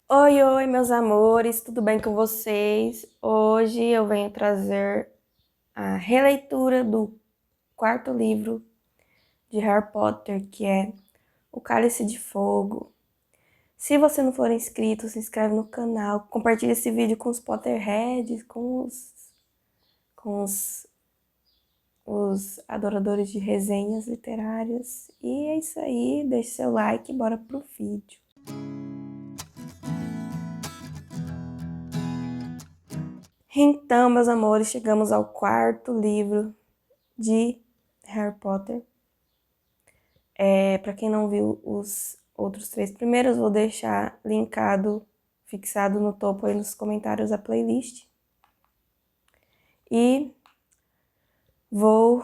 Oi, oi, meus amores, tudo bem com vocês? Hoje eu venho trazer a releitura do quarto livro de Harry Potter, que é O Cálice de Fogo. Se você não for inscrito, se inscreve no canal, compartilha esse vídeo com os Potterheads, com os adoradores de resenhas literárias. E é isso aí, deixe seu like e bora pro vídeo. Então, meus amores, chegamos ao quarto livro de Harry Potter. Para quem não viu os outros três primeiros, vou deixar linkado, fixado no topo aí nos comentários a playlist. E vou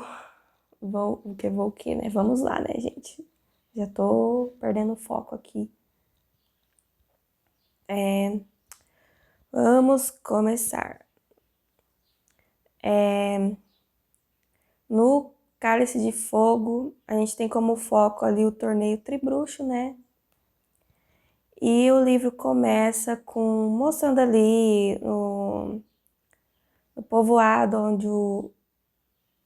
o quê, né? Vamos lá, né, gente? Já tô perdendo o foco aqui. Vamos começar. No Cálice de Fogo, a gente tem como foco ali o torneio Tribruxo, né? E o livro começa mostrando ali no povoado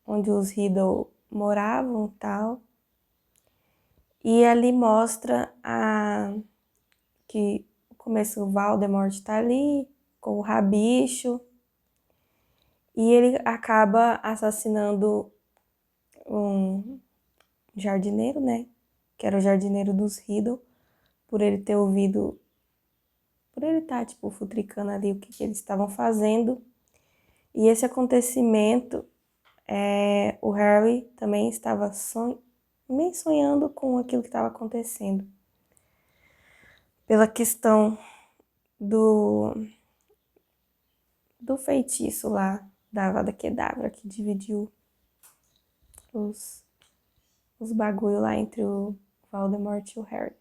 onde os Riddle moravam e tal. E ali mostra que no começo o Voldemort tá ali com o Rabicho. E ele acaba assassinando um jardineiro, né? Que era o jardineiro dos Riddle, por ele ter ouvido, por ele estar, tipo, futricando ali o que eles estavam fazendo. E esse acontecimento, o Harry também estava meio sonhando com aquilo que estava acontecendo. Pela questão do, do feitiço lá, da Avada Kedavra, que dividiu os, os bagulho lá entre o Voldemort e o Harry.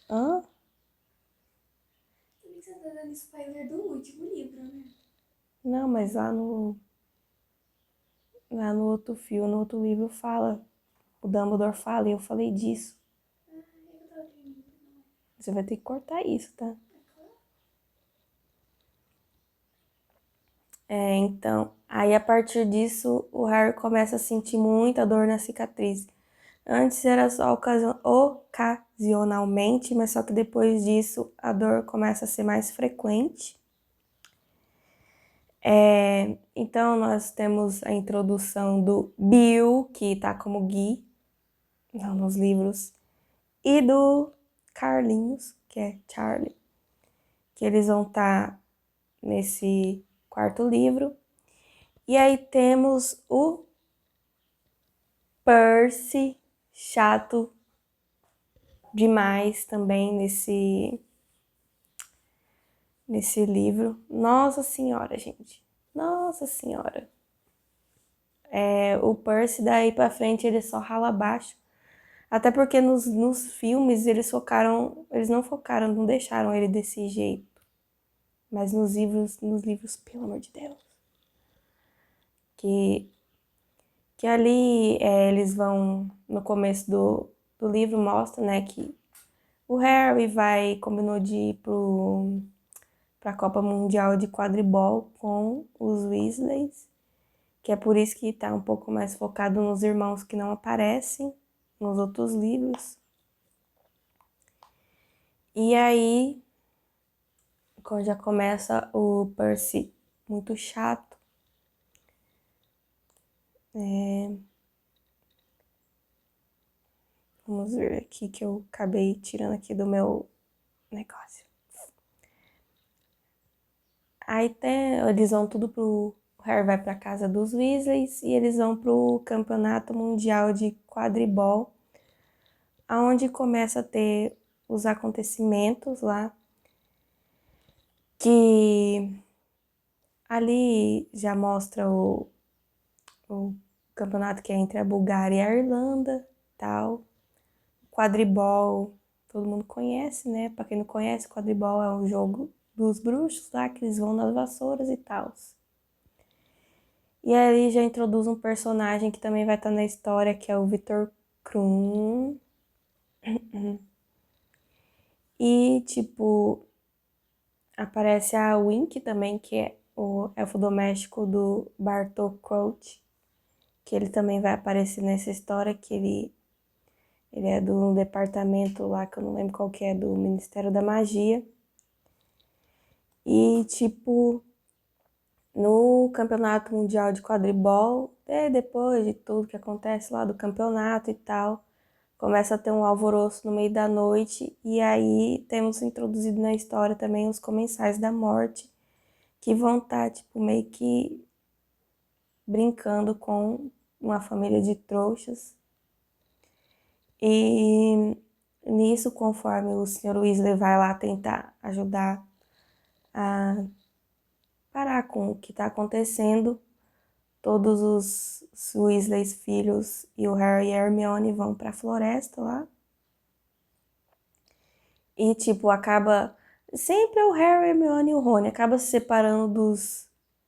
Hã? Também você tá dando spoiler do último livro, né? Não, mas lá no outro filme, no outro livro fala, o Dumbledore fala, e eu falei disso. Ah, eu tava dormindo. Você vai ter que cortar isso, tá? Então, aí a partir disso, o Harry começa a sentir muita dor na cicatriz. Antes era só ocasionalmente, mas só que depois disso a dor começa a ser mais frequente. Então nós temos a introdução do Bill, que tá como Gui, não, nos livros, e do Carlinhos, que é Charlie, que eles vão estar nesse quarto livro. E aí temos o Percy, chato demais também nesse livro. Nossa Senhora, gente. Nossa Senhora. O Percy daí pra frente ele só rala abaixo. Até porque nos filmes eles não focaram, não deixaram ele desse jeito. Mas nos livros, pelo amor de Deus. Que, que ali eles vão, no começo do livro, mostra, né, que o Harry combinou de ir para a Copa Mundial de Quadribol com os Weasleys, que é por isso que está um pouco mais focado nos irmãos que não aparecem nos outros livros. E aí, quando já começa o Percy muito chato, vamos ver aqui que eu acabei tirando aqui do meu negócio. Aí eles vão tudo pro. O Harry vai pra casa dos Weasleys e eles vão pro campeonato mundial de quadribol, aonde começa a ter os acontecimentos lá, que ali já mostra o campeonato que é entre a Bulgária e a Irlanda, tal. Quadribol, todo mundo conhece, né? Pra quem não conhece, quadribol é um jogo dos bruxos lá, que eles vão nas vassouras e tal. E aí já introduz um personagem que também vai estar na história, que é o Victor Krum. E, tipo, aparece a Wink também, que é o elfo doméstico do Bartol Crouch, que ele também vai aparecer nessa história, que ele é do departamento lá, que eu não lembro qual que é, do Ministério da Magia. E, tipo, no Campeonato Mundial de Quadribol, depois de tudo que acontece lá do campeonato e tal, começa a ter um alvoroço no meio da noite, e aí temos introduzido na história também os Comensais da Morte, que vão estar, tipo, meio que brincando com uma família de trouxas. E nisso, conforme o Sr. Weasley vai lá tentar ajudar a parar com o que está acontecendo, todos os Weasleys filhos e o Harry e a Hermione vão para a floresta lá. E, tipo, acaba... Sempre é o Harry, a Hermione e o Rony. Acaba se separando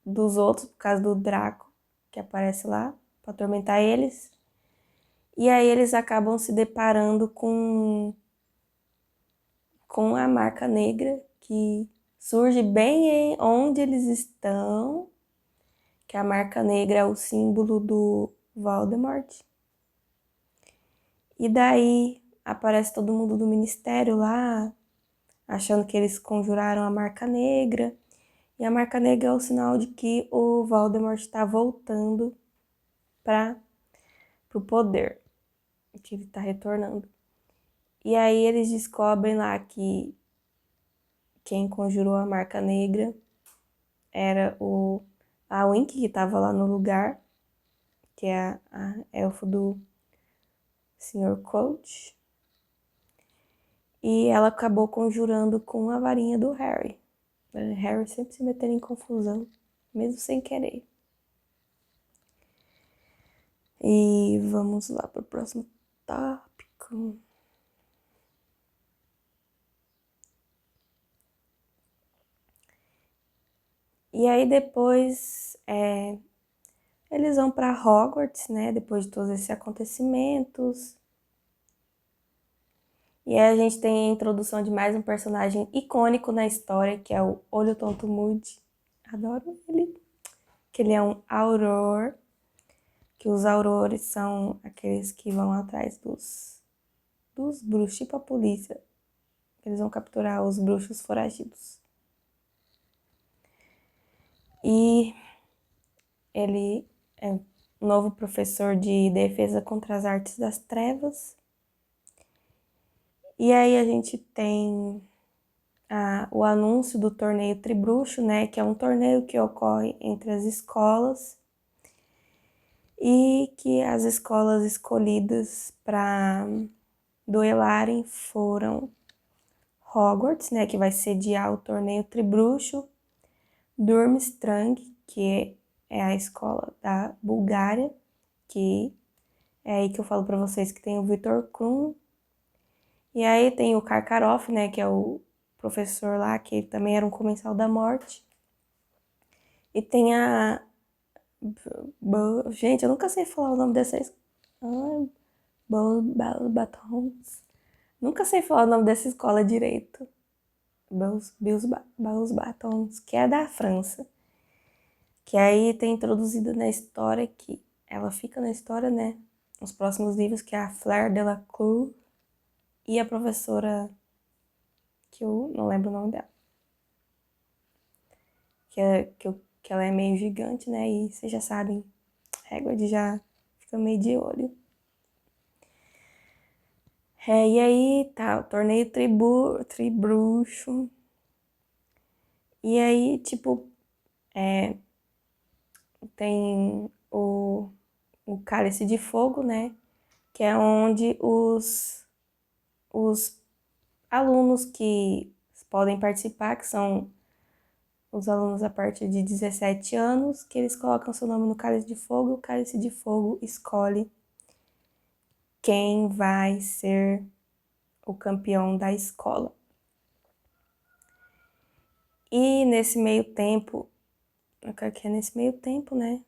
dos outros por causa do Draco, que aparece lá, para atormentar eles. E aí eles acabam se deparando com a marca negra, que surge bem onde eles estão, que a marca negra é o símbolo do Voldemort. E daí aparece todo mundo do ministério lá, achando que eles conjuraram a marca negra. E a marca negra é o sinal de que o Voldemort está voltando para o poder, que ele está retornando. E aí eles descobrem lá que quem conjurou a marca negra era a Wink, que estava lá no lugar, que é a elfo do Sr. Crouch. E ela acabou conjurando com a varinha do Harry. Harry sempre se metendo em confusão, mesmo sem querer. E vamos lá para o próximo tópico. E aí depois eles vão para Hogwarts, né? Depois de todos esses acontecimentos. E aí a gente tem a introdução de mais um personagem icônico na história, que é o Olho Tonto Moody. Adoro ele. Que ele é um auror. Que os aurores são aqueles que vão atrás dos bruxos, tipo a polícia. Eles vão capturar os bruxos foragidos. E ele é um novo professor de defesa contra as artes das trevas. E aí a gente tem o anúncio do torneio Tribruxo, né, que é um torneio que ocorre entre as escolas e que as escolas escolhidas para duelarem foram Hogwarts, né, que vai sediar o torneio Tribruxo, Durmstrang, que é a escola da Bulgária, que é aí que eu falo para vocês que tem o Victor Krum. E aí tem o Karkaroff, né, que é o professor lá, que também era um comensal da morte. E tem gente, eu nunca sei falar o nome dessas... Batons. Nunca sei falar o nome dessa escola direito. Beus Batons, que é da França. Que aí tem introduzido na história que ela fica na história, né? Nos próximos livros, que é a Fleur Delacour e a professora, que eu não lembro o nome dela. Que ela é meio gigante, né? E vocês já sabem, Hagrid já fica meio de olho. E aí tá, o torneio Tribruxo. E aí, tipo, tem o Cálice de Fogo, né? Que é onde os alunos que podem participar, que são os alunos a partir de 17 anos, que eles colocam seu nome no Cálice de Fogo, e o Cálice de Fogo escolhe quem vai ser o campeão da escola. E nesse meio tempo, eu quero que é nesse meio tempo, né?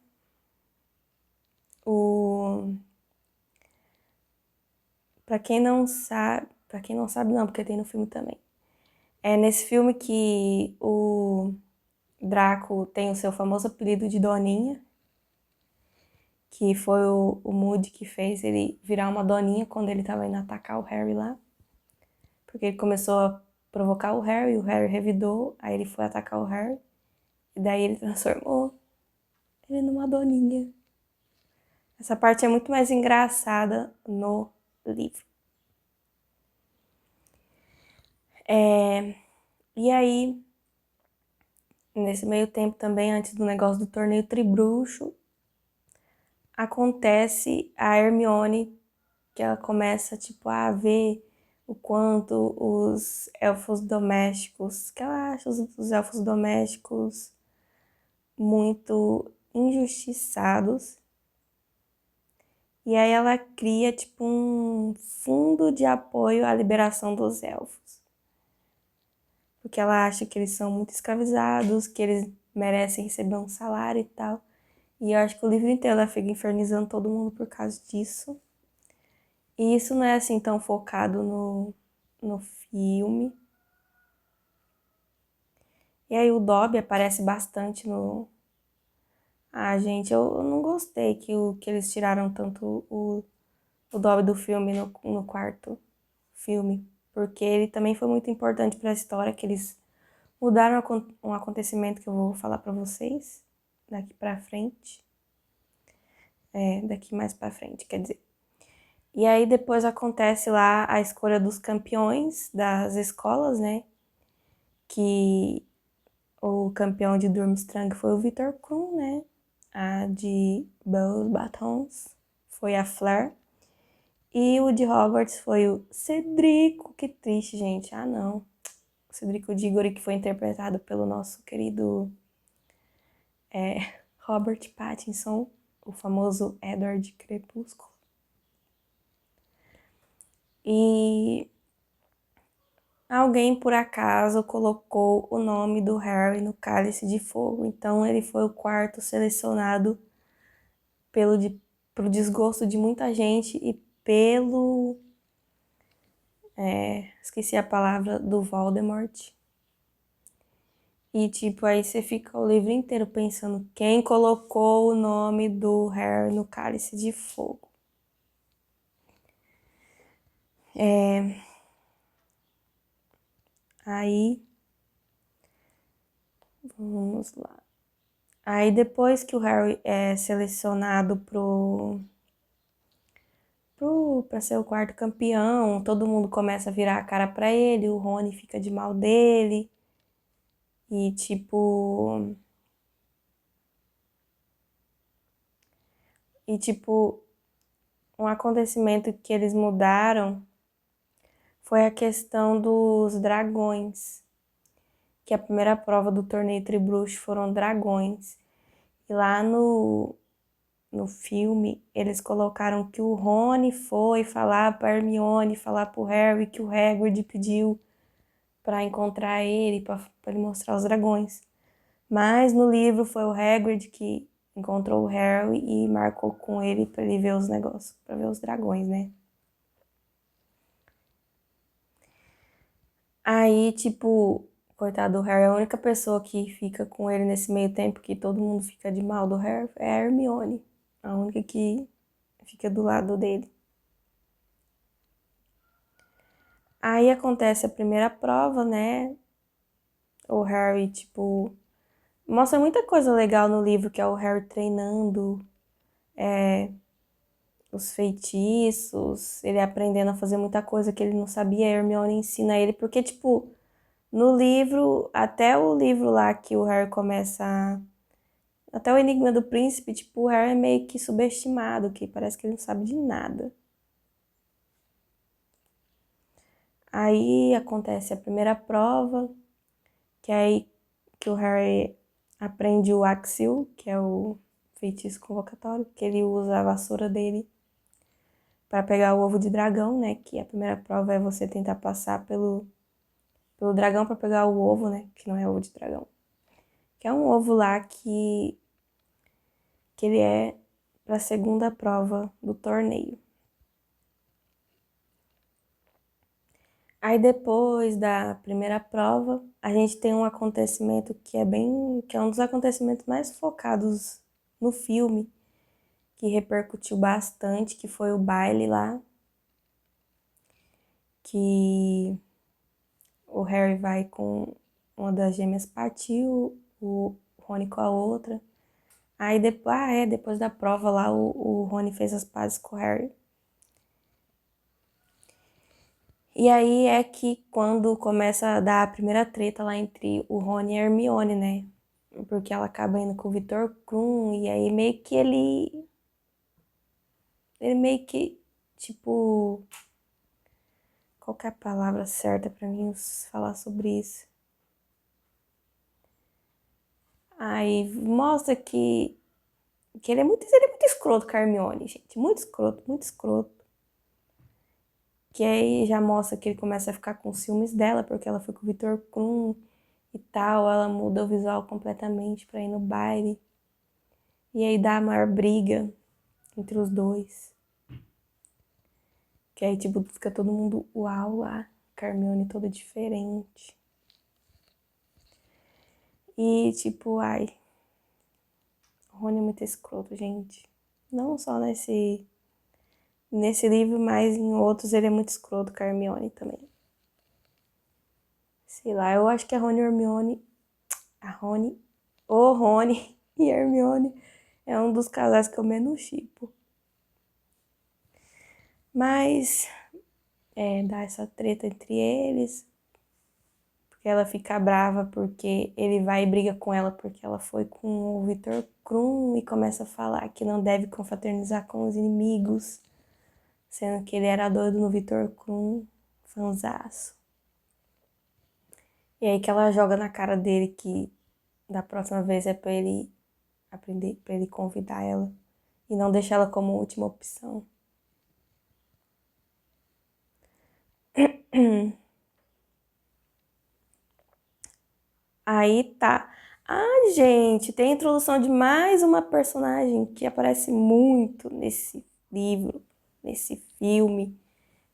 Pra quem não sabe não, porque tem no filme também. É nesse filme que o Draco tem o seu famoso apelido de Doninha, que foi o Moody que fez ele virar uma doninha quando ele tava indo atacar o Harry lá. Porque ele começou a provocar o Harry revidou, aí ele foi atacar o Harry, e daí ele transformou ele numa doninha. Essa parte é muito mais engraçada no livro. E aí, nesse meio tempo também, antes do negócio do torneio Tribruxo, acontece a Hermione, que ela começa, tipo, a ver o quanto os elfos domésticos, que ela acha os elfos domésticos muito injustiçados. E aí ela cria, tipo, um fundo de apoio à liberação dos elfos. Porque ela acha que eles são muito escravizados, que eles merecem receber um salário e tal. E eu acho que o livro inteiro ela fica infernizando todo mundo por causa disso. E isso não é assim tão focado no filme. E aí o Dobby aparece bastante no. Ah, gente, eu não gostei que eles tiraram tanto o Dobby do filme no quarto filme. Porque ele também foi muito importante para a história, que eles mudaram um acontecimento que eu vou falar para vocês daqui para frente. Daqui mais para frente, quer dizer. E aí depois acontece lá a escolha dos campeões das escolas, né? Que o campeão de Durmstrang foi o Victor Krum, né? A de Belle's Batons foi a Fleur. E o de Hogwarts foi o Cedrico. Que triste, gente. Ah, não. O Cedrico Diggory, que foi interpretado pelo nosso querido Robert Pattinson, o famoso Edward Crepúsculo. E alguém, por acaso, colocou o nome do Harry no Cálice de Fogo. Então, ele foi o quarto selecionado pro desgosto de muita gente e pelo... esqueci a palavra do Voldemort. E, tipo, aí você fica o livro inteiro pensando quem colocou o nome do Harry no Cálice de Fogo. Aí, vamos lá. Aí depois que o Harry é selecionado pra ser o quarto campeão, todo mundo começa a virar a cara pra ele, o Rony fica de mal dele. E tipo. E tipo, um acontecimento que eles mudaram foi a questão dos dragões. Que a primeira prova do torneio Tribruxo foram dragões. E lá no filme, eles colocaram que o Rony foi falar pra Hermione, falar pro Harry que o Hagrid pediu pra encontrar ele, pra ele mostrar os dragões. Mas no livro foi o Hagrid que encontrou o Harry e marcou com ele pra ele ver os negócios, pra ver os dragões, né? Aí, tipo, coitado do Harry, a única pessoa que fica com ele nesse meio tempo que todo mundo fica de mal do Harry é a Hermione. A única que fica do lado dele. Aí acontece a primeira prova, né? O Harry, tipo, mostra muita coisa legal no livro, que é o Harry treinando os feitiços, ele aprendendo a fazer muita coisa que ele não sabia, a Hermione ensina ele, porque, tipo, no livro, até o livro lá que o Harry começa. Até o Enigma do Príncipe, tipo, o Harry é meio que subestimado, que parece que ele não sabe de nada. Aí acontece a primeira prova, que é aí que o Harry aprende o Axil, que é o feitiço convocatório, que ele usa a vassoura dele para pegar o ovo de dragão, né? Que a primeira prova é você tentar passar pelo dragão para pegar o ovo, né? Que não é ovo de dragão. Que é um ovo lá que ele é para a segunda prova do torneio. Aí depois da primeira prova, a gente tem um acontecimento que é um dos acontecimentos mais focados no filme, que repercutiu bastante, que foi o baile lá, que o Harry vai com uma das gêmeas partiu, o Rony com a outra. Aí depois, depois da prova lá, o Rony fez as pazes com o Harry. E aí é que quando começa a dar a primeira treta lá entre o Rony e a Hermione, né? Porque ela acaba indo com o Victor Krum, e aí meio que ele meio que, tipo, qual que é a palavra certa pra mim falar sobre isso? Aí mostra que ele é muito escroto com a Hermione, gente. Muito escroto, muito escroto. Que aí já mostra que ele começa a ficar com ciúmes dela, porque ela foi com o Victor Krum e tal. Ela muda o visual completamente pra ir no baile. E aí dá a maior briga entre os dois. Que aí, tipo, fica todo mundo uau lá. Hermione toda diferente. E, tipo, ai. O Rony é muito escroto, gente. Não só nesse livro, mas em outros ele é muito escroto com a Hermione também. Sei lá, eu acho que a Rony e a Hermione. A Rony. O Rony e a Hermione é um dos casais que eu menos shippo. Mas dá essa treta entre eles. Porque ela fica brava porque ele vai e briga com ela porque ela foi com o Victor Krum e começa a falar que não deve confraternizar com os inimigos, sendo que ele era doido no Victor Krum, fanzaço. E aí que ela joga na cara dele que da próxima vez é pra ele aprender, pra ele convidar ela e não deixar ela como última opção. Aí tá. Ah, gente, tem a introdução de mais uma personagem que aparece muito nesse livro, nesse filme,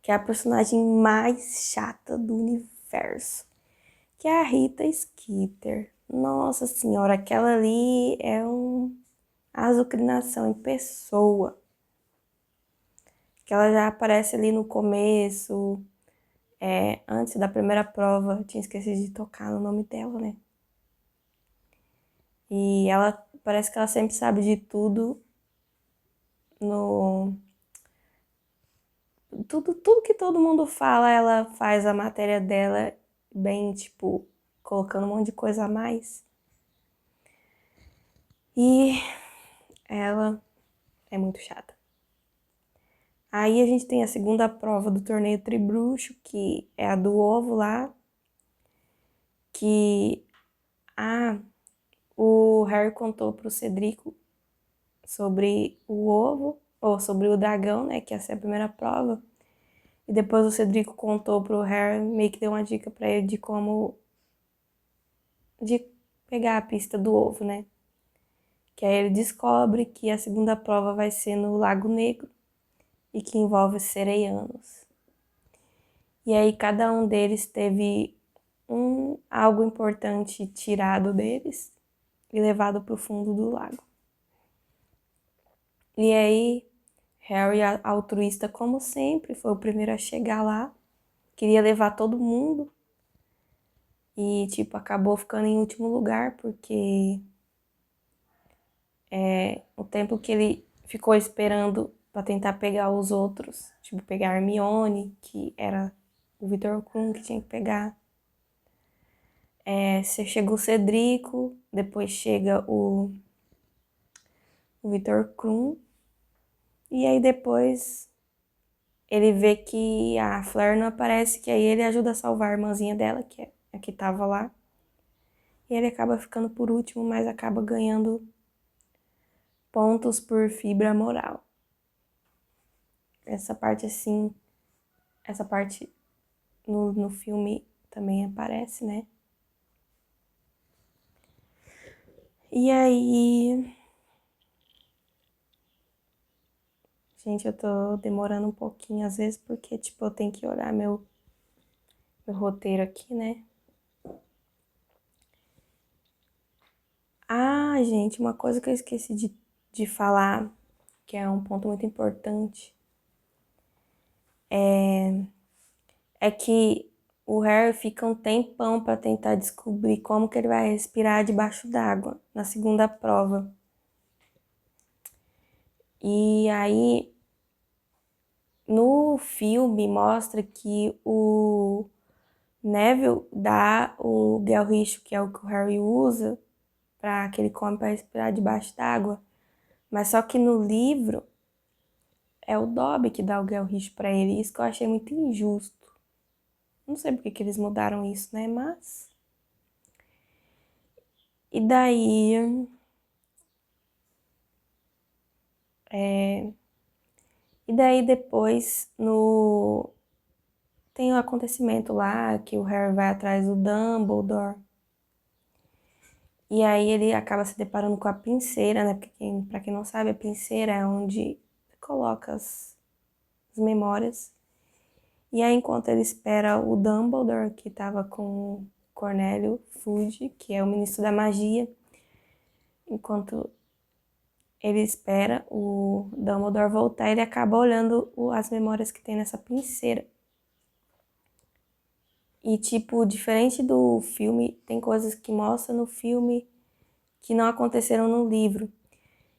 que é a personagem mais chata do universo, que é a Rita Skeeter. Nossa senhora, aquela ali é um azucrinação em pessoa. Que ela já aparece ali no começo, antes da primeira prova, eu tinha esquecido de tocar no nome dela, né? E ela parece que ela sempre sabe de tudo no tudo que todo mundo fala, ela faz a matéria dela bem, tipo, colocando um monte de coisa a mais. E ela é muito chata. Aí a gente tem a segunda prova do torneio Tribruxo, que é a do ovo lá, que o Harry contou pro Cedrico sobre o ovo, ou sobre o dragão, né, que ia ser a primeira prova. E depois o Cedrico contou pro Harry, meio que deu uma dica pra ele de pegar a pista do ovo, né? Que aí ele descobre que a segunda prova vai ser no Lago Negro e que envolve sereianos. E aí cada um deles teve algo importante tirado deles e levado para o fundo do lago. E aí Harry, altruísta como sempre, foi o primeiro a chegar lá, queria levar todo mundo e tipo acabou ficando em último lugar porque o tempo que ele ficou esperando para tentar pegar os outros, tipo pegar a Hermione, que era o Victor Krum que tinha que pegar. Chega o Cedrico, depois chega o Victor Krum, e aí depois ele vê que a Fleur não aparece, que aí ele ajuda a salvar a irmãzinha dela, que é a que tava lá. E ele acaba ficando por último, mas acaba ganhando pontos por fibra moral. Essa parte assim, essa parte no filme também aparece, né? E aí. Gente, eu tô demorando um pouquinho às vezes porque, tipo, eu tenho que olhar meu meu roteiro aqui, né? Ah, gente, uma coisa que eu esqueci de falar, que é um ponto muito importante, é que o Harry fica um tempão para tentar descobrir como que ele vai respirar debaixo d'água na segunda prova. E aí, no filme, mostra que o Neville dá o Gelricho, que é o que o Harry usa, para que ele come para respirar debaixo d'água. Mas só que no livro é o Dobby que dá o Gelricho para ele. Isso que eu achei muito injusto. Não sei por que eles mudaram isso, né? Mas. E daí. É... E daí depois no. Tem o acontecimento lá que o Harry vai atrás do Dumbledore. E aí ele acaba se deparando com a pinceira, né? Porque pra quem não sabe, a pinceira é onde coloca as memórias. E aí, enquanto ele espera o Dumbledore, que estava com o Cornélio Fudge, que é o ministro da magia, enquanto ele espera o Dumbledore voltar, ele acaba olhando as memórias que tem nessa pinceira. E, tipo, diferente do filme, tem coisas que mostra no filme que não aconteceram no livro.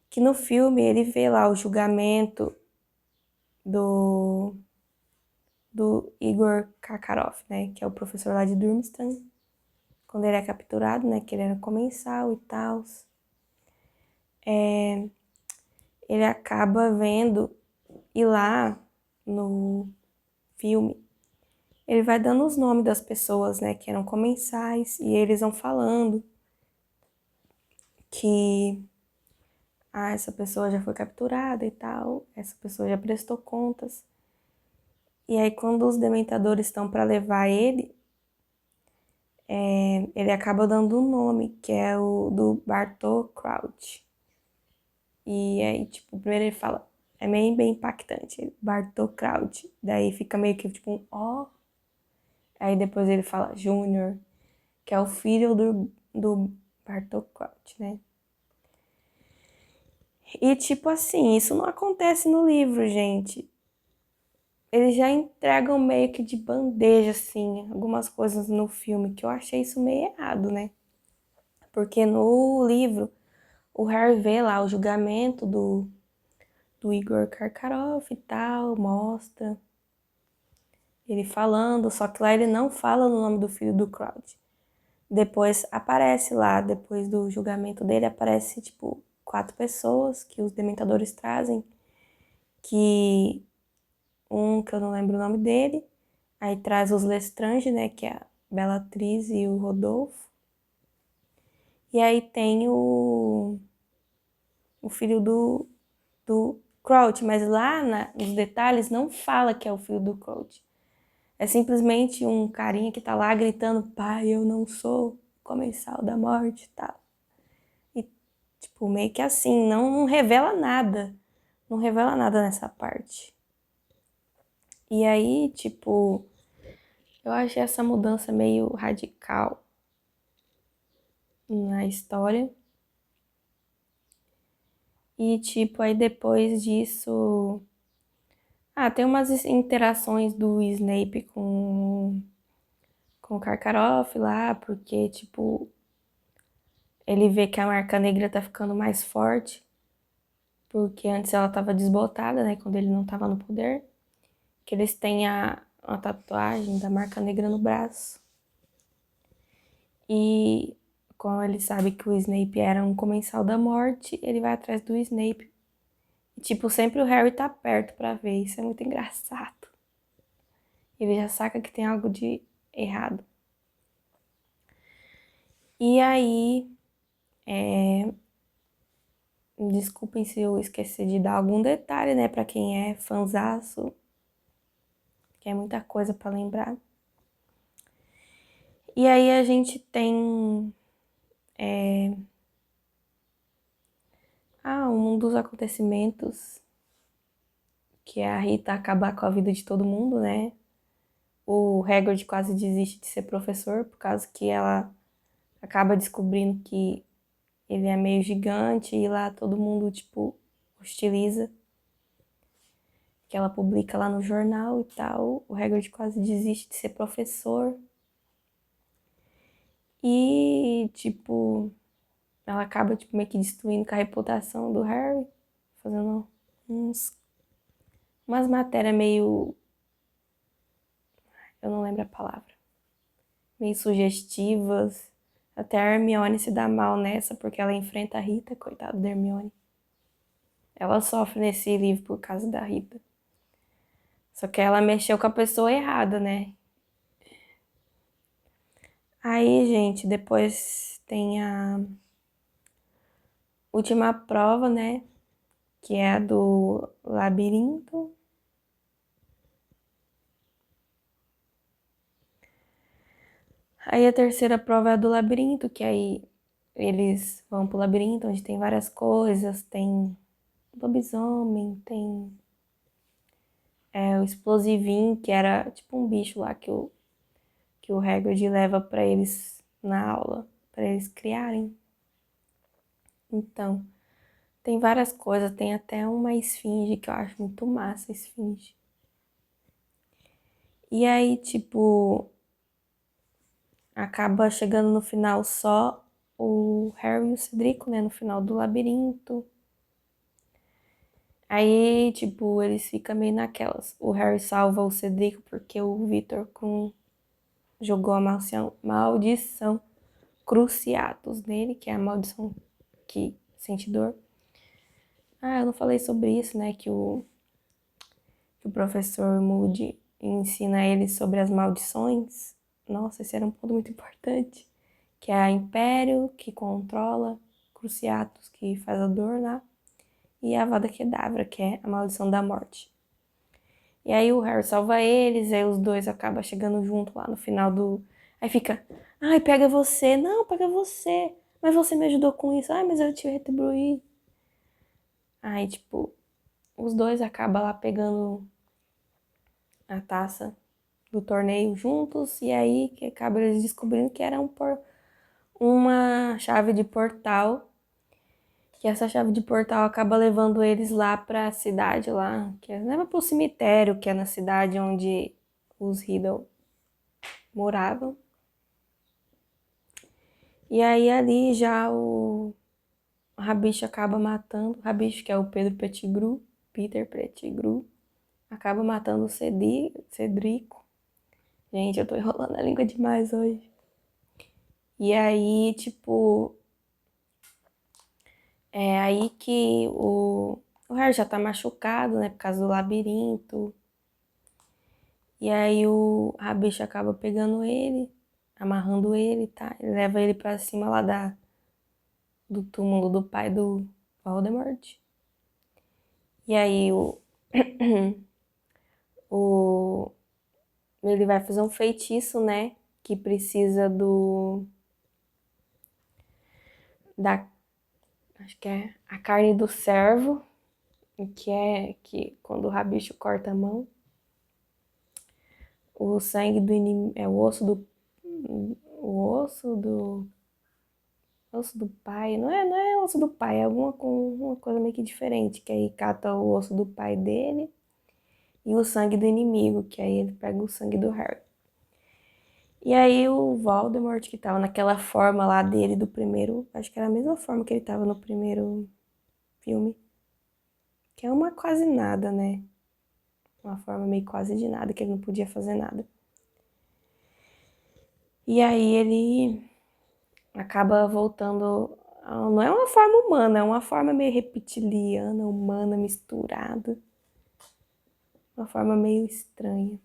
Que no filme ele vê lá o julgamento do, do Igor Karkaroff, né? Que é o professor lá de Durmstrang. Quando ele é capturado, né? Que ele era comensal e tal. Ele acaba vendo, e lá no filme, ele vai dando os nomes das pessoas, né? Que eram comensais, e eles vão falando que essa pessoa já foi capturada e tal, essa pessoa já prestou contas. E aí, quando os dementadores estão para levar ele, ele acaba dando um nome, que é o do Bartol Crouch. E aí, tipo, primeiro ele fala, é meio bem impactante, Bartol Crouch. Daí fica meio que tipo um ó. Aí depois ele fala Júnior, que é o filho do Bartol Crouch, né? E tipo assim, isso não acontece no livro, gente. Eles já entregam meio que de bandeja, assim, algumas coisas no filme, que eu achei isso meio errado, né? Porque no livro, o Harry vê lá o julgamento do Igor Karkaroff e tal, mostra ele falando, só que lá ele não fala no nome do filho do Crouch. Depois aparece lá, depois do julgamento dele, aparece, tipo, 4 pessoas que os dementadores trazem, que que eu não lembro o nome dele, aí traz os Lestrange, né, que é a Bellatrix e o Rodolfo, e aí tem o filho do Crouch, mas lá nos detalhes não fala que é o filho do Crouch. É simplesmente um carinha que tá lá gritando, pai, eu não sou comensal da morte e tal. E, tipo, meio que assim, não revela nada. Não revela nada nessa parte. E aí, tipo, eu achei essa mudança meio radical na história. E, tipo, aí depois disso. Tem umas interações do Snape com o Karkaroff lá, porque, tipo, ele vê que a marca negra tá ficando mais forte, porque antes ela tava desbotada, né, quando ele não tava no poder. Que eles têm a tatuagem da marca negra no braço. E como ele sabe que o Snape era um comensal da morte, ele vai atrás do Snape. E, tipo, sempre o Harry tá perto pra ver. Isso é muito engraçado. Ele já saca que tem algo de errado. E aí, desculpem se eu esqueci de dar algum detalhe, né, pra quem é fanzaço, que é muita coisa pra lembrar. E aí a gente tem um dos acontecimentos que é a Rita acabar com a vida de todo mundo, né? o Hagrid quase desiste de ser professor, por causa que ela acaba descobrindo que ele é meio gigante e lá todo mundo, tipo, hostiliza. Que ela publica lá no jornal e tal. O Hagrid quase desiste de ser professor. E, tipo, ela acaba, tipo, meio que destruindo com a reputação do Harry. Fazendo umas matérias meio... Eu não lembro a palavra. Meio sugestivas. Até a Hermione se dá mal nessa, porque ela enfrenta a Rita, coitada da Hermione. Ela sofre nesse livro por causa da Rita. Só que ela mexeu com a pessoa errada, né? Aí, gente, depois tem a última prova, né? Que é a do labirinto. Aí a terceira prova é a do labirinto, que aí eles vão pro labirinto, onde tem várias coisas, tem lobisomem, tem o explosivinho, que era tipo um bicho lá que o Hagrid leva pra eles na aula, pra eles criarem. Então, tem várias coisas, tem até uma esfinge, que eu acho muito massa a esfinge. E aí, tipo, acaba chegando no final só o Harry e o Cedrico, né? No final do labirinto. Aí, tipo, eles ficam meio naquelas. O Harry salva o Cedrico porque o Victor jogou a maldição Cruciatus nele, que é a maldição que sente dor. Ah, eu não falei sobre isso, né? Que o professor Moody ensina ele sobre as maldições. Nossa, esse era um ponto muito importante. Que é a Império, que controla, Cruciatus, que faz a dor lá, e a Avada Kedavra, que é a maldição da morte. E aí o Harry salva eles, aí os dois acabam chegando junto lá no final do... Aí fica, ai, pega você. Não, pega você. Mas você me ajudou com isso. Ai, mas eu te retribuí. Aí, tipo, os dois acabam lá pegando a taça do torneio juntos, e aí que acaba eles descobrindo que era uma chave de portal, que essa chave de portal acaba levando eles lá pra cidade lá, que leva pro cemitério, que é na cidade onde os Riddle moravam. E aí ali já o Rabicho acaba matando, o Rabicho que é o Peter Pettigrew, acaba matando o Cedrico. Gente, eu tô enrolando a língua demais hoje. E aí, tipo, é aí que o Harry já tá machucado, né, por causa do labirinto. E aí o Rabicho acaba pegando ele, amarrando ele, tá? Ele leva ele pra cima lá do túmulo do pai do Voldemort. E aí o ele vai fazer um feitiço, né, que precisa da acho que é a carne do cervo, que é que quando o Rabicho corta a mão, o sangue do inimigo, é o osso do pai, não é osso do pai, é uma coisa meio que diferente, que aí cata o osso do pai dele e o sangue do inimigo, que aí ele pega o sangue do Harry. E aí o Voldemort, que tava naquela forma lá dele do primeiro, acho que era a mesma forma que ele tava no primeiro filme, que é uma quase nada, né? Uma forma meio quase de nada, que ele não podia fazer nada. E aí ele acaba voltando. Não é uma forma humana, é uma forma meio reptiliana, humana, misturada. Uma forma meio estranha.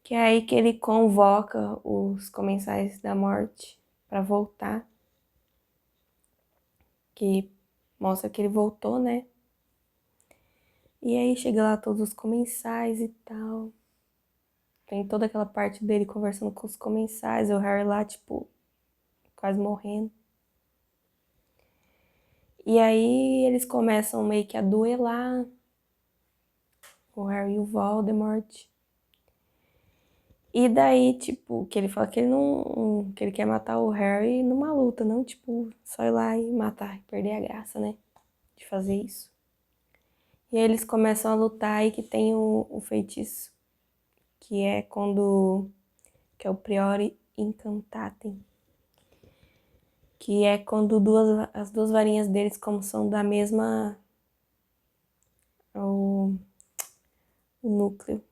Que é aí que ele convoca os Comensais da Morte para voltar. Que mostra que ele voltou, né? E aí chega lá todos os comensais e tal. Tem toda aquela parte dele conversando com os comensais, o Harry lá, tipo, quase morrendo. E aí eles começam meio que a duelar, o Harry e o Voldemort. E daí, tipo, que ele fala que ele não. Que ele quer matar o Harry numa luta, não, tipo, só ir lá e matar, perder a graça, né? De fazer isso. E aí eles começam a lutar e que tem o feitiço, que é quando. Que é o Priori Incantatem. Que é quando as duas varinhas deles, como são da mesma. O núcleo.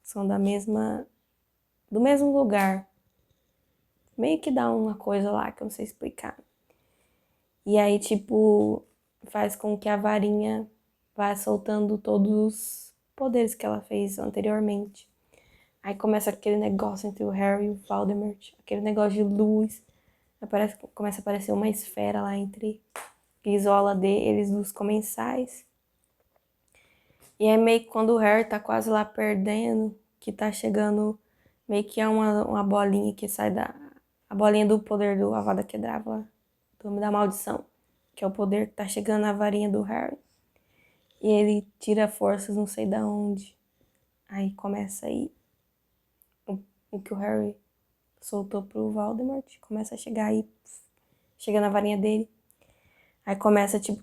São da mesma. Do mesmo lugar. Meio que dá uma coisa lá que eu não sei explicar. E aí, tipo, faz com que a varinha vá soltando todos os poderes que ela fez anteriormente. Aí começa aquele negócio entre o Harry e o Voldemort, aquele negócio de luz. Começa a aparecer uma esfera lá entre que isola eles dos comensais. E é meio que quando o Harry tá quase lá perdendo, que tá chegando meio que é uma bolinha que sai da. A bolinha do poder do Avada Kedavra lá, da maldição. Que é o poder que tá chegando na varinha do Harry. E ele tira forças não sei da onde. Aí começa aí o que o Harry soltou pro Voldemort. Começa a chegar aí. Chega na varinha dele. Aí começa, tipo,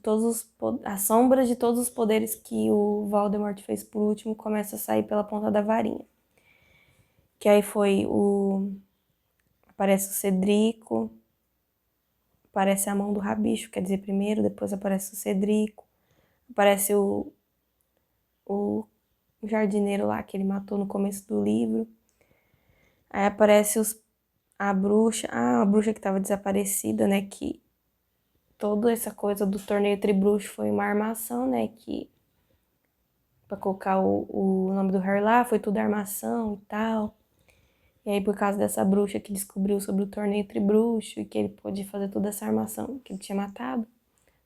as sombras de todos os poderes que o Voldemort fez por último começa a sair pela ponta da varinha. Que aí foi o... Aparece o Cedrico, aparece a mão do Rabicho, quer dizer, primeiro, depois aparece o Cedrico, aparece o jardineiro lá que ele matou no começo do livro. Aí aparece a bruxa que estava desaparecida, né, que toda essa coisa do torneio Tribruxo foi uma armação, né, que pra colocar o nome do Harry lá, foi tudo armação e tal. E aí, por causa dessa bruxa que descobriu sobre o torneio Tribruxo e que ele pôde fazer toda essa armação que ele tinha matado,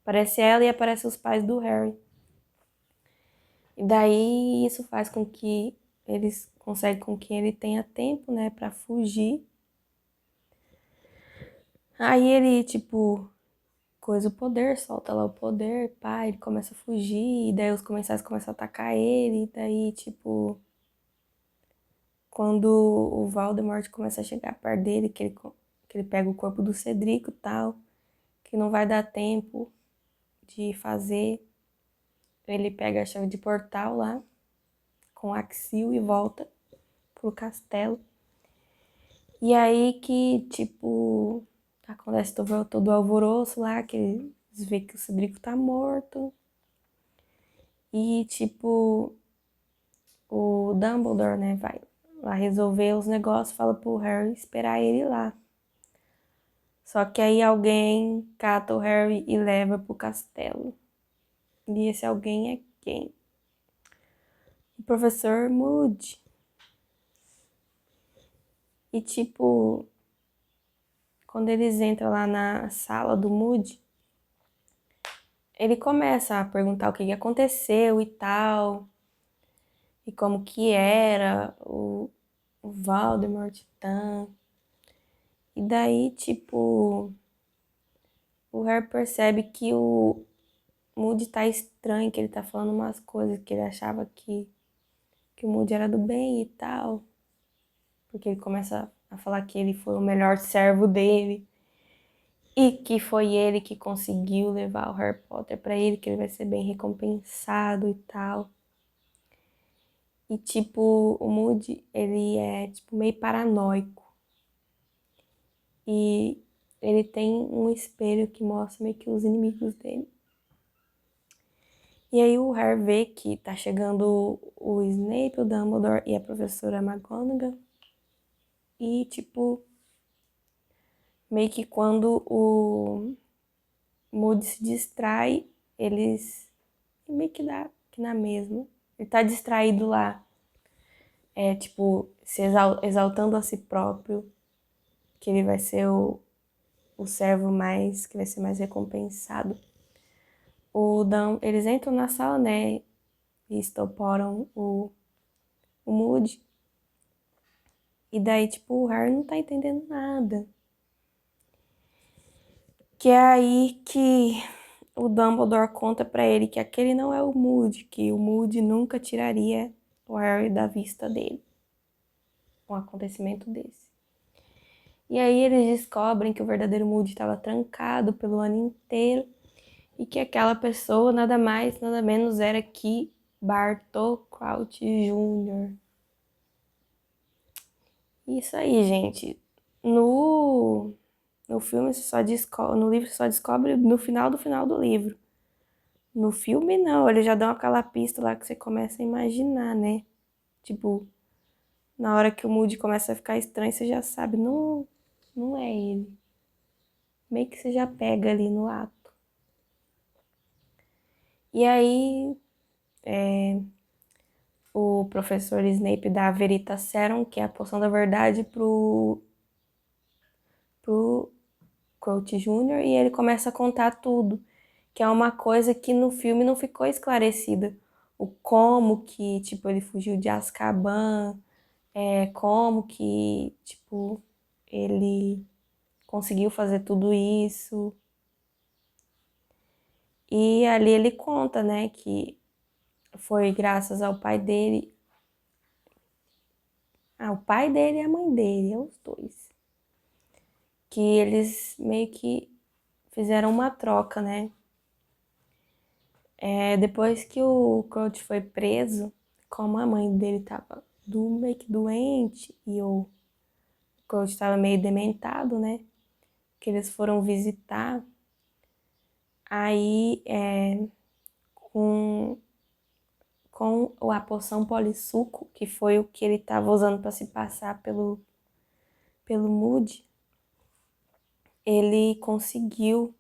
aparece ela e aparece os pais do Harry. E daí isso faz com que eles conseguem com que ele tenha tempo, né, pra fugir. Aí ele, tipo, coisa o poder, solta lá o poder, pá, ele começa a fugir, e daí os comensais começam a atacar ele, e daí, tipo, quando o Voldemort começa a chegar perto dele, que ele pega o corpo do Cedrico e tal, que não vai dar tempo de fazer, ele pega a chave de portal lá, com Axil e volta pro castelo. E aí que, tipo, acontece todo o alvoroço lá, que eles veem que o Cedrico tá morto. E, tipo, o Dumbledore, né, vai lá resolver os negócios, fala pro Harry esperar ele lá. Só que aí alguém cata o Harry e leva pro castelo. E esse alguém é quem? O professor Moody. E, tipo, quando eles entram lá na sala do Moody, ele começa a perguntar o que aconteceu e tal. E como que era o Voldemort e tal. E daí, tipo, o Harry percebe que o Moody tá estranho, que ele tá falando umas coisas que ele achava que o Moody era do bem e tal. Porque ele começa a falar que ele foi o melhor servo dele. E que foi ele que conseguiu levar o Harry Potter pra ele, que ele vai ser bem recompensado e tal. E, tipo, o Moody, ele é, tipo, meio paranoico. E ele tem um espelho que mostra meio que os inimigos dele. E aí o Harry vê que tá chegando o Snape, o Dumbledore e a professora McGonagall. E, tipo, meio que quando o Moody se distrai, eles meio que dá que na mesma. Ele tá distraído lá, tipo, se exaltando a si próprio, que ele vai ser o servo mais, que vai ser mais recompensado. Eles entram na sala, né, e estoporam o Moody. E daí, tipo, o Harry não tá entendendo nada. Que é aí que o Dumbledore conta pra ele que aquele não é o Moody, que o Moody nunca tiraria o Harry da vista dele. um acontecimento desse. E aí eles descobrem que o verdadeiro Moody estava trancado pelo ano inteiro e que aquela pessoa nada mais, nada menos era que Bartol Crouch Jr. Isso aí, gente. No, no filme você só descobre, no livro você só descobre no final do livro. No filme não, eles já dão aquela pista lá que você começa a imaginar, né? Tipo, na hora que o Moody começa a ficar estranho, você já sabe, não, não é ele. Meio que você já pega ali no ato. E aí, o professor Snape dá a Veritaserum, que é a poção da verdade, pro Crouch Jr. e ele começa a contar tudo, que é uma coisa que no filme não ficou esclarecida. O como que, tipo, ele fugiu de Azkaban, como que, tipo, ele conseguiu fazer tudo isso. E ali ele conta, né, que foi graças ao pai dele. O pai dele e a mãe dele, é os dois. Que eles meio que fizeram uma troca, né? Depois que o Crouch foi preso, como a mãe dele tava meio que doente e o Crouch estava meio dementado, né? Que eles foram visitar. Aí, com, com a poção polissuco, que foi o que ele estava usando para se passar pelo Moody, ele conseguiu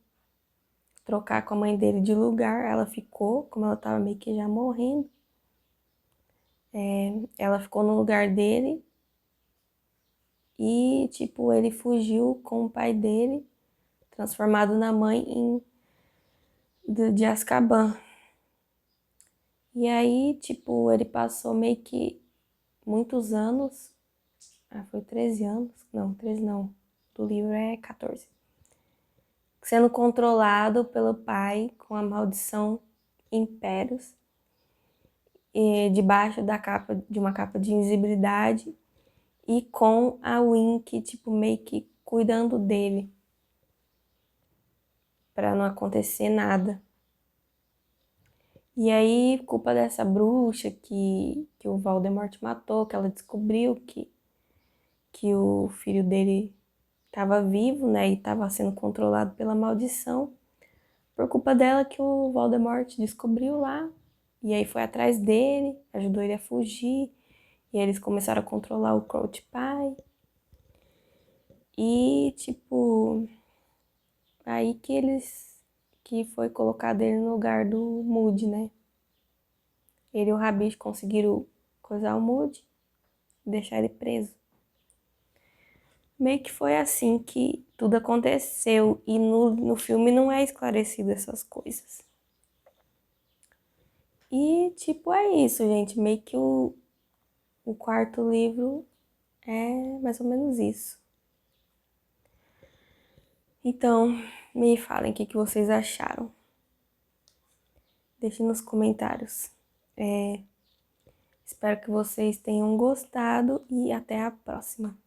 trocar com a mãe dele de lugar. Ela ficou, como ela estava meio que já morrendo, ela ficou no lugar dele e, tipo, ele fugiu com o pai dele, transformado na mãe de Azkaban. E aí, tipo, ele passou meio que muitos anos, foi 13 anos, não, 13 não, do livro é 14, sendo controlado pelo pai com a maldição Impérios, debaixo de uma capa de invisibilidade e com a Wink, tipo, meio que cuidando dele para não acontecer nada. E aí, culpa dessa bruxa que o Voldemort matou, que ela descobriu que o filho dele estava vivo, né, e estava sendo controlado pela maldição. Por culpa dela que o Voldemort descobriu lá, e aí foi atrás dele, ajudou ele a fugir, e eles começaram a controlar o Crouch Pai. E, tipo, aí que foi colocado ele no lugar do Moody, né? Ele e o Rabicho conseguiram coisar o Moody e deixar ele preso. Meio que foi assim que tudo aconteceu, e no filme não é esclarecido essas coisas. E, tipo, é isso, gente. Meio que o quarto livro é mais ou menos isso. Então, me falem o que vocês acharam. Deixem nos comentários. Espero que vocês tenham gostado e até a próxima.